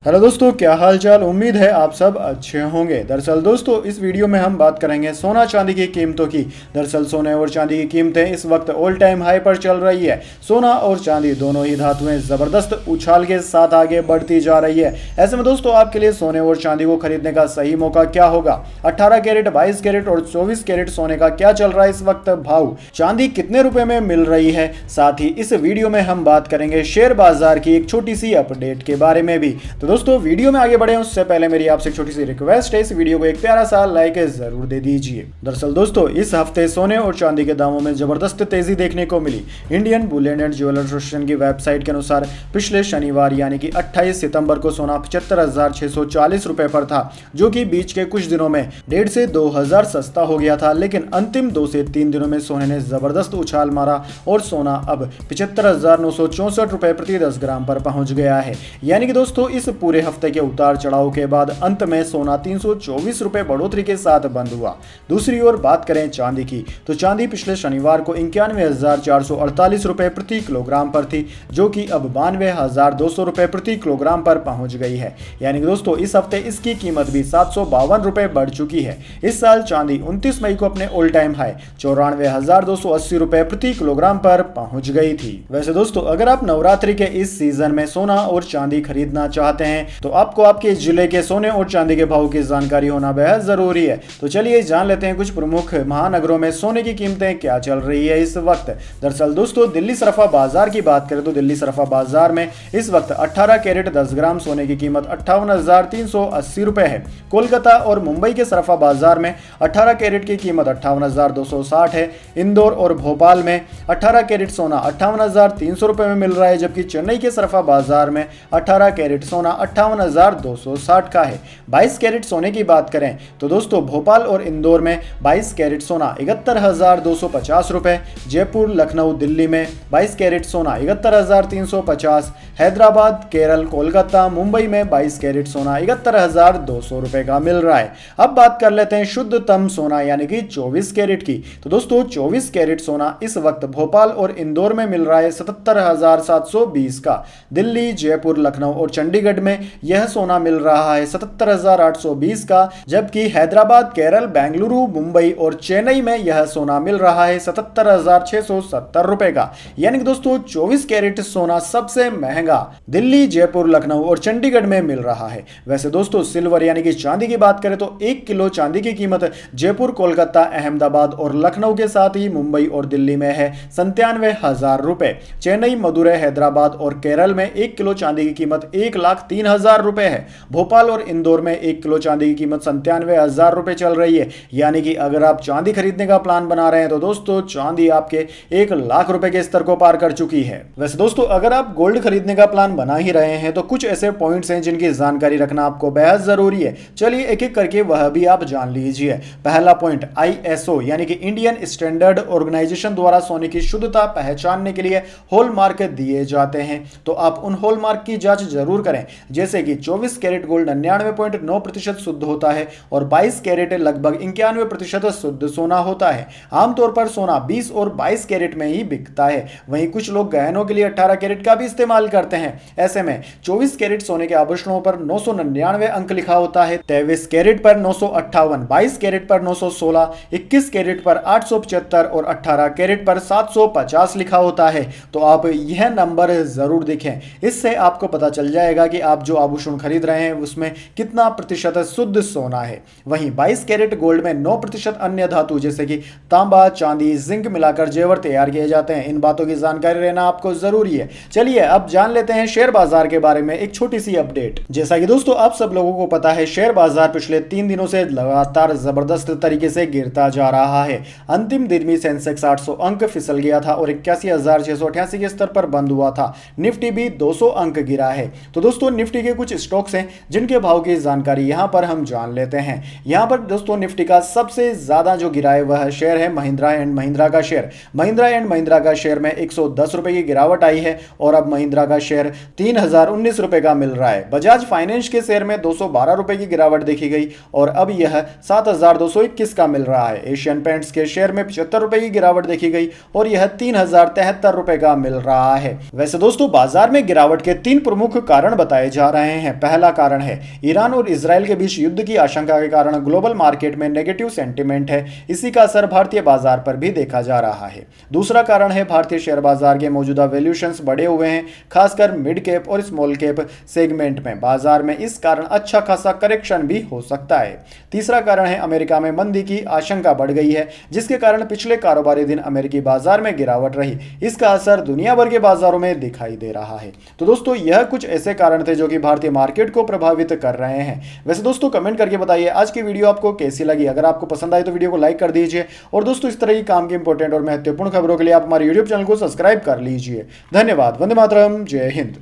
Hello दोस्तों, क्या हाल चाल। उम्मीद है आप सब अच्छे होंगे। दरअसल दोस्तों, इस वीडियो में हम बात करेंगे सोना चांदी की कीमतों की। दरअसल सोने और चांदी की कीमतें इस वक्त ऑल टाइम हाई पर चल रही है। सोना और चांदी दोनों ही धातुएं ज़बरदस्त उछाल के साथ आगे बढ़ती जा रही है। ऐसे में दोस्तों, आपके लिए सोने और चांदी को खरीदने का सही मौका क्या होगा? 18 कैरेट, 22 कैरेट और 24 कैरेट सोने का क्या चल रहा है इस वक्त भाव? चांदी कितने रुपए में मिल रही है? साथ ही इस वीडियो में हम बात करेंगे शेयर बाजार की एक छोटी सी अपडेट के बारे में भी। तो दोस्तों, वीडियो में आगे बढ़े उससे पहले मेरी आपसे एक छोटी सी रिक्वेस्ट है, इस वीडियो को एक प्यारा सा लाइक जरूर दे दीजिए। दरअसल दोस्तों, इस हफ्ते सोने और चांदी के दामों में जबरदस्त तेजी देखने को मिली। Indian bullion and jeweller association की वेबसाइट के अनुसार पिछले शनिवार यानी कि 28 सितंबर को सोना 75,640 रुपए पर था, जो कि बीच के कुछ दिनों में 1,500 से 2,000 सस्ता हो गया था। लेकिन अंतिम 2 से 3 दिनों में सोने ने जबरदस्त उछाल मारा और सोना अब 75,964 रुपए प्रति 10 ग्राम पर पहुंच गया है। यानी कि दोस्तों, इस पूरे हफ्ते के उतार चढ़ाव के बाद अंत में सोना 324 रुपए बढ़ोतरी के साथ बंद हुआ। दूसरी ओर बात करें चांदी की, तो चांदी पिछले शनिवार को 91,448 रुपए प्रति किलोग्राम पर थी, जो कि अब 92,200 रुपए प्रति किलोग्राम पर पहुंच गई है। यानी कि दोस्तों, इस हफ्ते इसकी कीमत भी 752 रुपए बढ़ चुकी है। इस साल चांदी 29 मई को अपने ऑल टाइम हाई 94,280 रुपए प्रति किलोग्राम पर पहुंच गई थी। वैसे दोस्तों, अगर आप नवरात्रि के इस सीजन में सोना और चांदी खरीदना चाहते हैं तो आपको आपके जिले के सोने और चांदी के भाव की जानकारी होना बेहद जरूरी है। तो चलिए जान लेते हैं कुछ प्रमुख महानगरों में सोने की कीमतें क्या चल रही है इस वक्त। दरअसल दोस्तों, दिल्ली सराफा बाजार की बात करें तो दिल्ली सराफा बाजार में इस वक्त 18 कैरेट 10 ग्राम सोने की कीमत 58,380 रुपए है। कोलकाता और मुंबई के सराफा बाजार में 18 कैरेट की कीमत 58,260 है। इंदौर और भोपाल में 18 कैरेट सोना 58,300 रुपए में मिल रहा है, जबकि चेन्नई के सराफा बाजार में 18 कैरेट सोना 58,260 का है। 22 कैरेट सोने की बात करें तो दोस्तों, भोपाल और इंदौर में 22 कैरेट सोना 71,250 रुपए। जयपुर, लखनऊ, दिल्ली में 22 कैरेट सोना 71,350। हैदराबाद, केरल, कोलकाता, मुंबई में 22 कैरेट सोना 71,200 रुपए का मिल रहा है। अब बात कर लेते हैं शुद्धतम सोना यानी कि 24 कैरेट की। तो दोस्तों, 24 कैरेट सोना इस वक्त भोपाल और इंदौर में मिल रहा है 77,720 का। दिल्ली, जयपुर, लखनऊ और चंडीगढ़ में यह सोना मिल रहा है 77,820 का, जबकि हैदराबाद, केरल, बेंगलुरु, मुंबई और चेन्नई में यह सोना मिल रहा है 77,670 रुपए का। यानी कि दोस्तों, 24 कैरेट सोना सबसे महंगा दिल्ली, जयपुर, लखनऊ और चंडीगढ़ में मिल रहा है। वैसे दोस्तों, सिल्वर यानी कि चांदी की बात करें तो 1 किलो चांदी की कीमत जयपुर, कोलकाता, अहमदाबाद और लखनऊ के साथ ही मुंबई और दिल्ली में है 97,000 रुपए। चेन्नई, मदुरै, हैदराबाद और केरल में 1 किलो चांदी की कीमत 1,03,000 रुपए है। भोपाल और इंदौर में 1 किलो चांदी की कीमत 97,000 रुपए चल रही है। यानी कि अगर आप चांदी खरीदने का प्लान बना रहे हैं तो दोस्तों, चांदी आपके 1,00,000 रुपए के स्तर को पार कर चुकी है। वैसे दोस्तों, अगर आप गोल्ड खरीदने का प्लान बना ही रहे हैं तो कुछ ऐसे पॉइंट्स हैं जिनकी जानकारी रखना आपको बेहद जरूरी है। चलिए एक एक करके वह भी आप जान लीजिए। पहला पॉइंट, ISO यानी कि इंडियन स्टैंडर्ड ऑर्गेनाइजेशन द्वारा सोने की शुद्धता पहचानने के लिए हॉलमार्क दिए जाते हैं, तो आप उन हॉलमार्क की जांच जरूर करें। जैसे कि 24 कैरेट गोल्ड 99.9% शुद्ध होता है और 22 कैरेट लगभग 91% शुद्ध सोना होता है। आमतौर पर सोना 20 और 22 कैरेट में ही बिकता है। वहीं कुछ लोग गहनों के लिए 18 कैरेट का भी इस्तेमाल करते हैं। ऐसे में 24 कैरेट सोने के आभूषणों पर 999 अंक लिखा होता है, 23 कैरेट पर 958, 22 कैरेट पर 916, 21 कैरेट पर 875 और 18 कैरेट पर 750 लिखा होता है। तो आप यह नंबर जरूर देखें, इससे आपको पता चल जाएगा कि आप जो आभूषण खरीद रहे हैं उसमें कितना प्रतिशत शुद्ध सोना है। वहीं 22 कैरेट गोल्ड में 9% अन्य धातु जैसे कि तांबा, चांदी, जिंक मिलाकर जेवर तैयार किए जाते हैं। इन बातों की जानकारी रहना आपको जरूरी है। चलिए अब जान लेते हैं शेयर बाजार के बारे में एक छोटी सी अपडेट। जैसा कि दोस्तों, आप सब लोगों को पता है, शेयर बाजार पिछले 3 दिनों से लगातार जबरदस्त तरीके से गिरता जा रहा है। अंतिम दिन में सेंसेक्स 800 अंक फिसल गया था और 81,688 के स्तर पर बंद हुआ था। निफ्टी भी 200 अंक गिरा है। तो दोस्तों, निफ्टी के कुछ स्टॉक्स हैं जिनके भाव की जानकारी यहां पर हम जान लेते हैं। यहां पर दोस्तों, निफ्टी का सबसे ज्यादा जो गिरा है वह शेयर है महिंद्रा एंड महिंद्रा का शेयर। महिंद्रा एंड महिंद्रा का शेयर में 110 रुपए की गिरावट आई है और अब महिंद्रा का शेयर 3,019 रुपए का मिल रहा है। बजाज फाइनेंस के शेयर में 212 रुपए की गिरावट देखी गई और अब यह 7,221 का मिल रहा है। एशियन पेंट्स के शेयर में 75 रुपए की गिरावट देखी गई और यह 3,073 रुपए का मिल रहा है। वैसे दोस्तों, बाजार में गिरावट के 3 प्रमुख कारण बताए जा रहे हैं। पहला कारण है ईरान और इजराइल के बीच युद्ध की आशंका के कारण ग्लोबल मार्केट में नेगेटिव सेंटीमेंट है। इसी का असर भारतीय बाजार पर भी देखा जा रहा है। दूसरा कारण है भारतीय शेयर बाजार के मौजूदा वैल्यूएशंस बढ़े हुए हैं, खासकर मिड कैप और स्मॉल कैप सेगमेंट में। बाजार में इस कारण अच्छा खासा करेक्शन भी हो सकता है। तीसरा कारण है अमेरिका में मंदी की आशंका बढ़ गई है, जिसके कारण पिछले कारोबारी दिन अमेरिकी बाजार में गिरावट रही। इसका असर दुनिया भर के बाजारों में दिखाई दे रहा है। तो दोस्तों यह कुछ ऐसे कारण थे जो कि भारतीय मार्केट को प्रभावित कर रहे हैं। वैसे दोस्तों कमेंट करके बताइए आज की वीडियो आपको कैसी लगी। अगर आपको पसंद आई तो वीडियो को लाइक कर दीजिए और दोस्तों इस तरह की काम की इंपॉर्टेंट और महत्वपूर्ण खबरों के लिए आप हमारे यूट्यूब चैनल को सब्सक्राइब कर लीजिए। धन्यवाद। वंदे मातरम। जय हिंद।